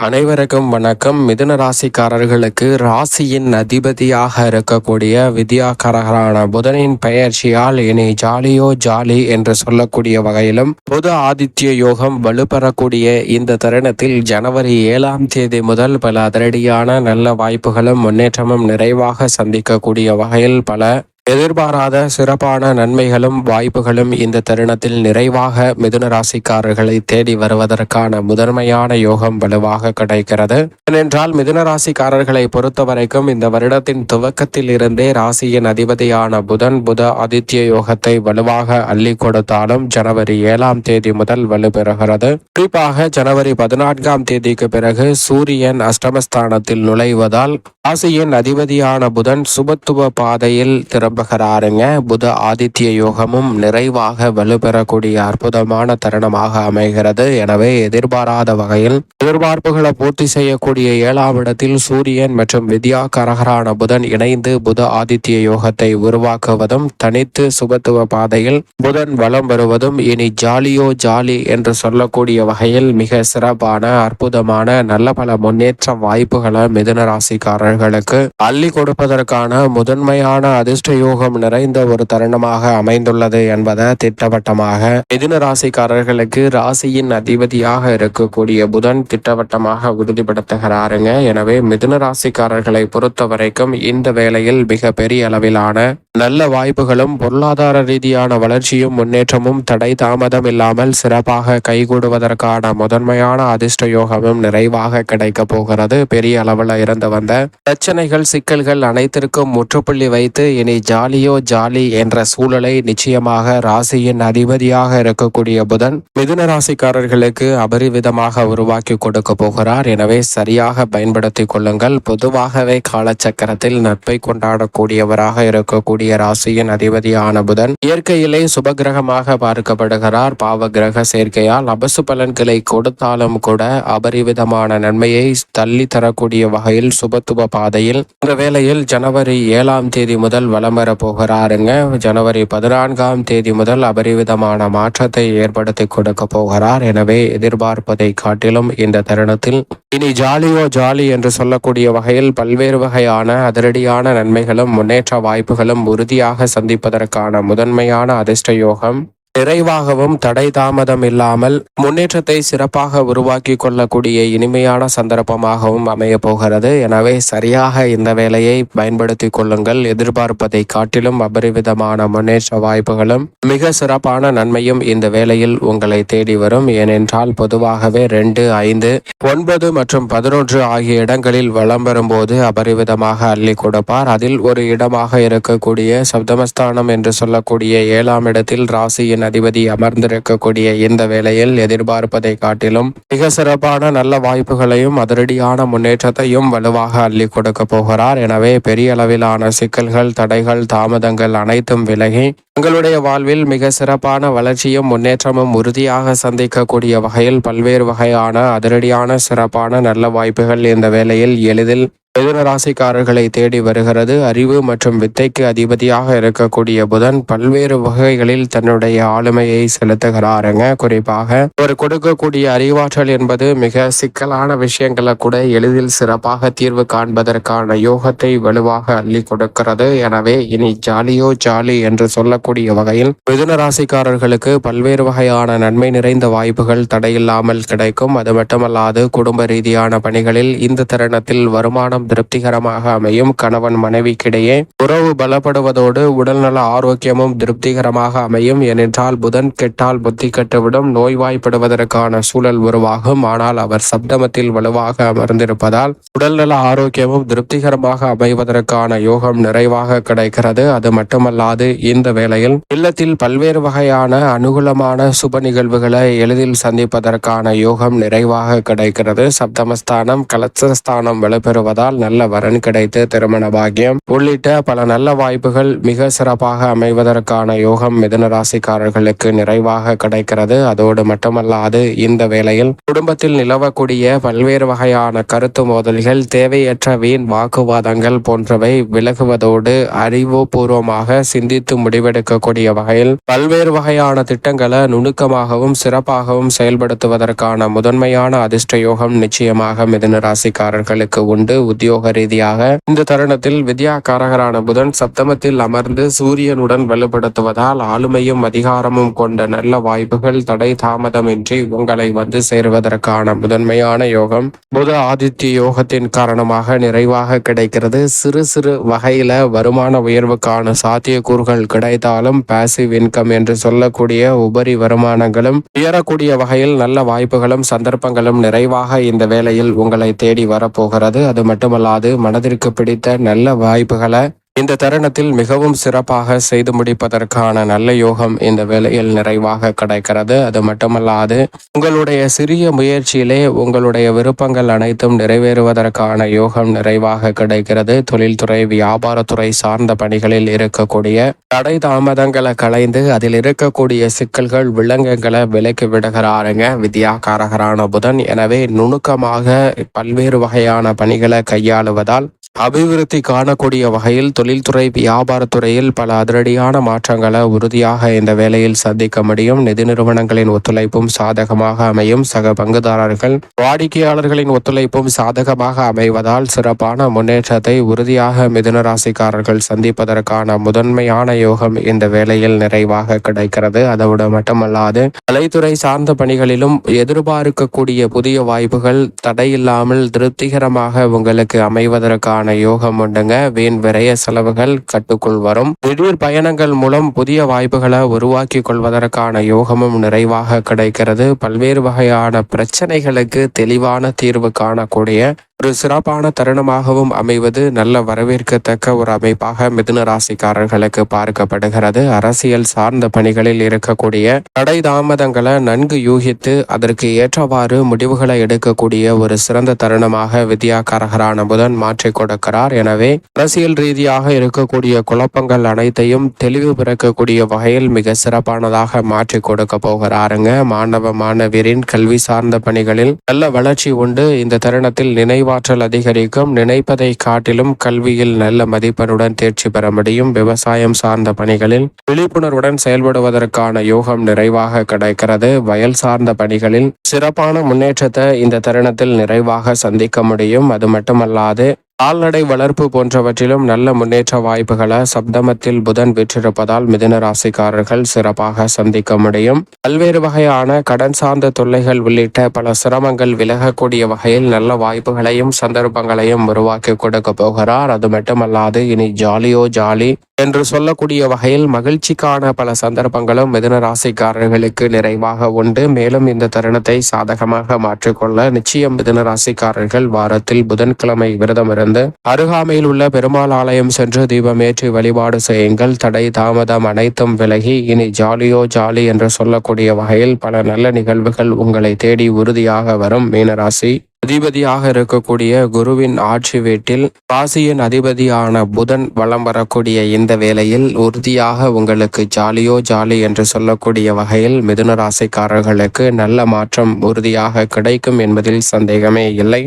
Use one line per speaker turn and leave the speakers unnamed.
அனைவருக்கும் வணக்கம். மிதுன ராசிக்காரர்களுக்கு ராசியின் அதிபதியாக இருக்கக்கூடிய வித்யாகாரகரான புதனின் பெயர்ச்சியால் இனி ஜாலியோ ஜாலி என்று சொல்லக்கூடிய வகையிலும் புத ஆதித்ய யோகம் வலுப்பெறக்கூடிய இந்த தருணத்தில் ஜனவரி 7ஆம் தேதி முதல் பல அதிரடியான நல்ல வாய்ப்புகளும் முன்னேற்றமும் நிறைவாக சந்திக்கக்கூடிய வகையில் பல எதிர்பாராத சிறப்பான நன்மைகளும் வாய்ப்புகளும் இந்த தருணத்தில் நிறைவாக மிதுன ராசிக்காரர்களை தேடி வருவதற்கான முதன்மையான யோகம் வலுவாக கிடைக்கிறது. ஏனென்றால் மிதுன ராசிக்காரர்களை பொறுத்த வரைக்கும் இந்த வருடத்தின் துவக்கத்தில் இருந்தே ராசியின் அதிபதியான புத ஆதித்ய யோகத்தை வலுவாக அள்ளி கொடுத்தாலும் ஜனவரி 7ஆம் தேதி முதல் வலுப்பெறுகிறது. குறிப்பாக ஜனவரி 14ஆம் தேதிக்கு பிறகு சூரியன் அஷ்டமஸ்தானத்தில் நுழைவதால் ராசியின் அதிபதியான புதன் சுபத்துவ பாதையில் திரும்புகிறாருங்க. புத ஆதித்ய யோகமும் நிறைவாக வலுப்பெறக்கூடிய அற்புதமான தருணமாக அமைகிறது. எனவே எதிர்பாராத வகையில் எதிர்பார்ப்புகளை பூர்த்தி செய்யக்கூடிய 7ஆம் இடத்தில் சூரியன் மற்றும் வித்யாகாரகரான புதன் இணைந்து புத ஆதித்ய யோகத்தை உருவாக்குவதும் தனித்து சுபத்துவ பாதையில் புதன் வலம் வருவதும் இனி ஜாலியோ ஜாலி என்று சொல்லக்கூடிய வகையில் மிக சிறப்பான அற்புதமான நல்ல பல முன்னேற்ற வாய்ப்புகளை மிதுன ராசிக்காரர்களுக்கு அள்ளி கொடுப்பதற்கான முதன்மையான அதிர்ஷ்ட யோகம் நிறைந்த ஒரு தருணமாக அமைந்துள்ளது என்பதை திட்டவட்டமாக மிதுன ராசிக்காரர்களுக்கு ராசியின் அதிபதியாக இருக்கக்கூடிய புதன் திட்டவட்டமாக உறுதிப்படுத்துகிறாருங்க. எனவே மிதுன ராசிக்காரர்களை பொறுத்த வரைக்கும் இந்த வேளையில் மிக பெரிய அளவிலான நல்ல வாய்ப்புகளும் பொருளாதார ரீதியான வளர்ச்சியும் முன்னேற்றமும் தடை தாமதம் இல்லாமல் சிறப்பாக கைகூடுவதற்கான முதன்மையான அதிர்ஷ்ட யோகமும் நிறைவாக கிடைக்க போகிறது. பெரிய அளவில் இருந்து வந்த பிரச்சனைகள் சிக்கல்கள் அனைத்திற்கும் முற்றுப்புள்ளி வைத்து இனி ஜாலியோ ஜாலி என்ற சூழலை நிச்சயமாக ராசியின் அதிபதியாக இருக்கக்கூடிய புதன் மிதுன ராசிக்காரர்களுக்கு அபரிவிதமாக உருவாக்கி கொடுக்க போகிறார். எனவே சரியாக பயன்படுத்தி கொள்ளுங்கள். பொதுவாகவே காலச்சக்கரத்தில் நட்பை கொண்டாடக்கூடியவராக இருக்கக்கூடிய ராசியின் அதிபதியான புதன் இயற்கையிலே சுபகிரகமாக பார்க்கப்படுகிறார். பாவ கிரக சேர்க்கையால் அபசு பலன்களை கொடுத்தாலும் கூட அபரிவிதமான நன்மையை தள்ளி தரக்கூடிய வகையில் சுபத்துவ பாதையில் இந்த வேளையில் ஜனவரி 7ஆம் தேதி முதல் வலம் வர போகிறாருங்க. ஜனவரி 14ஆம் தேதி முதல் அபரிவிதமான மாற்றத்தை ஏற்படுத்தி கொடுக்க போகிறார். எனவே எதிர்பார்ப்பதை காட்டிலும் இந்த தருணத்தில் இனி ஜாலியோ ஜாலி என்று சொல்லக்கூடிய வகையில் பல்வேறு வகையான அதிரடியான நன்மைகளும் முன்னேற்ற வாய்ப்புகளும் உறுதியாக சந்திப்பதற்கான முதன்மையான அதிர்ஷ்ட யோகம் நிறைவாகவும் தடை தாமதம் இல்லாமல் முன்னேற்றத்தை சிறப்பாக உருவாக்கி கொள்ளக்கூடிய இனிமையான சந்தர்ப்பமாகவும் அமைய போகிறது. எனவே சரியாக இந்த வேலையை பயன்படுத்தி கொள்ளுங்கள். எதிர்பார்ப்பதை காட்டிலும் அபரிவிதமான முன்னேற்ற வாய்ப்புகளும் மிக சிறப்பான நன்மையும் இந்த வேளையில் உங்களை தேடி வரும். ஏனென்றால் பொதுவாகவே 2, 5, 9 மற்றும் 11 ஆகிய இடங்களில் வலம் வரும்போது அபரிவிதமாக அள்ளி கொடுப்பார். அதில் ஒரு இடமாக இருக்கக்கூடிய சப்தமஸ்தானம் என்று சொல்லக்கூடிய 7ஆம் இடத்தில் ராசியின் அதிபதி அமர்ந்திருக்கக்கூடிய இந்த வேளையில் எதிர்பார்ப்பதை காட்டிலும் மிக சிறப்பான நல்ல வாய்ப்புகளையும் அதிரடியான முன்னேற்றத்தையும் வலுவாக அள்ளி கொடுக்க போகிறார். எனவே பெரிய அளவிலான சிக்கல்கள் தடைகள் தாமதங்கள் அனைத்தும் விலகி உங்களுடைய வாழ்வில் மிக சிறப்பான வளர்ச்சியும் முன்னேற்றமும் உறுதியாக சந்திக்கக்கூடிய வகையில் பல்வேறு வகையான அதிரடியான சிறப்பான நல்ல வாய்ப்புகள் இந்த வேளையில் எளிதில் மிதுன ராசிக்காரர்களை தேடி வருகிறது. அறிவு மற்றும் வித்தைக்கு அதிபதியாக இருக்கக்கூடிய புதன் பல்வேறு வகைகளில் தன்னுடைய ஆளுமையை செலுத்துகிறாருங்க. குறிப்பாக ஒரு கொடுக்கக்கூடிய அறிவாற்றல் என்பது மிக சிக்கலான விஷயங்களை கூட எளிதில் சிறப்பாக தீர்வு காண்பதற்கான யோகத்தை வலுவாக அள்ளி கொடுக்கிறது. எனவே இனி ஜாலியோ ஜாலி என்று சொல்லக்கூடிய வகையில் மிதுன ராசிக்காரர்களுக்கு பல்வேறு வகையான நன்மை நிறைந்த வாய்ப்புகள் தடையில்லாமல் கிடைக்கும். அது மட்டுமல்லாது குடும்ப ரீதியான பணிகளில் இந்த தருணத்தில் வருமானம் திருப்திகரமாக அமையும். கணவன் மனைவிக்கிடையே உறவு பலப்படுவதோடு உடல்நல ஆரோக்கியமும் திருப்திகரமாக அமையும். ஏனென்றால் புதன் கெட்டால் புத்தி கெட்டுவிடும், நோய்வாய்ப்படுவதற்கான சூழல் உருவாகும். ஆனால் அவர் சப்தமத்தில் வலுவாக அமர்ந்திருப்பதால் உடல்நல ஆரோக்கியமும் திருப்திகரமாக அமைவதற்கான யோகம் நிறைவாக கிடைக்கிறது. அது மட்டுமல்லாது இந்த வேளையில் இல்லத்தில் பல்வேறு வகையான அனுகூலமான சுப நிகழ்வுகளை எளிதில் சந்திப்பதற்கான யோகம் நிறைவாக கிடைக்கிறது. சப்தமஸ்தானம் கலசஸ்தானம் வலுப்பெறுவதால் நல்ல வரன் கிடைத்து திருமண பாக்கியம் உள்ளிட்ட பல நல்ல வாய்ப்புகள் மிக சிறப்பாக அமைவதற்கான யோகம் மிதுன ராசிக்காரர்களுக்கு நிறைவாக கிடைக்கிறது. அதோடு மட்டுமல்லாது இந்த வேளையில் குடும்பத்தில் நிலவக்கூடிய பல்வேறு வகையான கருத்து மோதல்கள் தேவையற்ற வீண் வாக்குவாதங்கள் போன்றவை விலகுவதோடு அறிவுபூர்வமாக சிந்தித்து முடிவெடுக்க இருக்கக்கூடிய வகையில் பல்வேறு வகையான திட்டங்களை நுணுக்கமாகவும் சிறப்பாகவும் செயல்படுத்துவதற்கான முதன்மையான அதிர்ஷ்ட யோகம் நிச்சயமாக மிதுன ராசிக்காரர்களுக்கு உண்டு. உத்தியோக ரீதியாக இந்த தருணத்தில் வித்யாகாரகரான புதன் சப்தமத்தில் அமர்ந்து சூரியனுடன் வலுப்படுத்துவதால் ஆளுமையும் அதிகாரமும் கொண்ட நல்ல வாய்ப்புகள் தடை தாமதமின்றி உங்களை வந்து சேருவதற்கான முதன்மையான யோகம் புத ஆதித்ய யோகத்தின் காரணமாக நிறைவாக கிடைக்கிறது. சிறு சிறு வகையில வருமான உயர்வுக்கான சாத்தியக்கூறுகள் கிடைத்தாலும் பாசிவ் இன்கம் என்று சொல்லக்கூடிய உபரி வருமானங்களும் உயரக்கூடிய வகையில் நல்ல வாய்ப்புகளும் சந்தர்ப்பங்களும் நிறைவாக இந்த வேளையில் உங்களை தேடி வரப்போகிறது. அது மட்டுமல்லாது மனதிற்கு பிடித்த நல்ல வாய்ப்புகளை இந்த தருணத்தில் மிகவும் சிறப்பாக செய்து முடிப்பதற்கான நல்ல யோகம் இந்த வேளையில் நிறைவாக கிடைக்கிறது. அது மட்டுமல்லாது உங்களுடைய சிறிய முயற்சியிலே உங்களுடைய விருப்பங்கள் அனைத்தும் நிறைவேறுவதற்கான யோகம் நிறைவாக கிடைக்கிறது. தொழில்துறை வியாபாரத்துறை சார்ந்த பணிகளில் இருக்கக்கூடிய தடை தாமதங்களை களைந்து அதில் இருக்கக்கூடிய சிக்கல்கள் விலங்குகளை விலக்கி விடுகிறாருங்க வித்யாகாரகரான புதன். எனவே நுணுக்கமாக பல்வேறு வகையான பணிகளை கையாளுவதால் அபிவிருத்தி காணக்கூடிய வகையில் தொழில்துறை வியாபாரத்துறையில் பல அதிரடியான மாற்றங்களை உறுதியாக இந்த வேளையில் சந்திக்க முடியும். நிதி நிறுவனங்களின் ஒத்துழைப்பும் சாதகமாக அமையும். சக பங்குதாரர்கள் வாடிக்கையாளர்களின் ஒத்துழைப்பும் சாதகமாக அமைவதால் சிறப்பான முன்னேற்றத்தை உறுதியாக மிதுன ராசிக்காரர்கள் சந்திப்பதற்கான முதன்மையான யோகம் இந்த வேளையில் நிறைவாக கிடைக்கிறது. அதோடு மட்டுமல்லாது கலைத்துறை சார்ந்த பணிகளிலும் எதிர்பார்க்கக்கூடிய புதிய வாய்ப்புகள் தடையில்லாமல் திருப்திகரமாக உங்களுக்கு அமைவதற்கான யோகம் உண்டுங்க. வீண் விரைய செலவுகள் கட்டுக்குள் வரும். திடீர் பயணங்கள் மூலம் புதிய வாய்ப்புகளை உருவாக்கி கொள்வதற்கான யோகமும் நிறைவாக கிடைக்கிறது. பல்வேறு வகையான பிரச்சனைகளுக்கு தெளிவான தீர்வு காணக்கூடிய ஒரு சிறப்பான தருணமாகவும் அமைவது நல்ல வரவேற்கத்தக்க ஒரு அமைப்பாக மிதுன ராசிக்காரர்களுக்கு பார்க்கப்படுகிறது. அரசியல் சார்ந்த பணிகளில் இருக்கக்கூடிய தடை தாமதங்களை நன்கு யூகித்து அதற்கு ஏற்றவாறு முடிவுகளை எடுக்கக்கூடிய ஒரு சிறந்த தருணமாக வித்யாகாரகரான புதன் மாற்றிக் கொடுக்கிறார். எனவே அரசியல் ரீதியாக இருக்கக்கூடிய குழப்பங்கள் அனைத்தையும் தெளிவு பிறக்கக்கூடிய வகையில் மிக சிறப்பானதாக மாற்றி கொடுக்க போகிறாருங்க. மாணவ மாணவியரின் கல்வி சார்ந்த பணிகளில் நல்ல வளர்ச்சி உண்டு. இந்த தருணத்தில் நினைவாற்றல் அதிகரிக்கும். நினைப்பதை காட்டிலும் கல்வியில் நல்ல மதிப்பெண்ணுடன் தேர்ச்சி பெற முடியும். விவசாயம் சார்ந்த பணிகளில் விழிப்புணர்வுடன் செயல்படுவதற்கான யோகம் நிறைவாக கிடைக்கிறது. வயல் சார்ந்த பணிகளில் சிறப்பான முன்னேற்றத்தை இந்த தருணத்தில் நிறைவாக சந்திக்க முடியும். அது மட்டுமல்லாது கால்நடை வளர்ப்பு போன்றவற்றிலும் நல்ல முன்னேற்ற வாய்ப்புகளை சப்தமத்தில் புதன் பெற்றிருப்பதால் மிதுன ராசிக்காரர்கள் சிறப்பாக சந்திக்க முடியும். பல்வேறு வகையான கடன் சார்ந்த தொல்லைகள் உள்ளிட்ட பல சிரமங்கள் விலகக்கூடிய வகையில் நல்ல வாய்ப்புகளையும் சந்தர்ப்பங்களையும் உருவாக்கி கொடுக்க போகிறார். அது மட்டுமல்லாது இனி ஜாலியோ ஜாலி என்று சொல்லக்கூடிய வகையில் மகிழ்ச்சிக்கான பல சந்தர்ப்பங்களும் மிதுன ராசிக்காரர்களுக்கு நிறைவாக உண்டு. மேலும் இந்த தருணத்தை சாதகமாக மாற்றிக்கொள்ள நிச்சயம் மிதுன ராசிக்காரர்கள் வாரத்தில் புதன்கிழமை விரதம் இருந்து அருகாமையில் உள்ள பெருமாள் ஆலயம் சென்று தீபமேற்றி வழிபாடு செய்யுங்கள். தடை தாமதம் அனைத்தும் விலகி இனி ஜாலியோ ஜாலி என்று சொல்லக்கூடிய வகையில் பல நல்ல நிகழ்வுகள் உங்களை தேடி உறுதியாக வரும். மீனராசி அதிபதியாக இருக்கக்கூடிய குருவின் ஆட்சி வீட்டில் ராசியின் அதிபதியான புதன் வலம் வரக்கூடிய இந்த வேளையில் உறுதியாக உங்களுக்கு ஜாலியோ ஜாலி என்று சொல்லக்கூடிய வகையில் மிதுன ராசிக்காரர்களுக்கு நல்ல மாற்றம் உறுதியாக கிடைக்கும் என்பதில் சந்தேகமே இல்லை.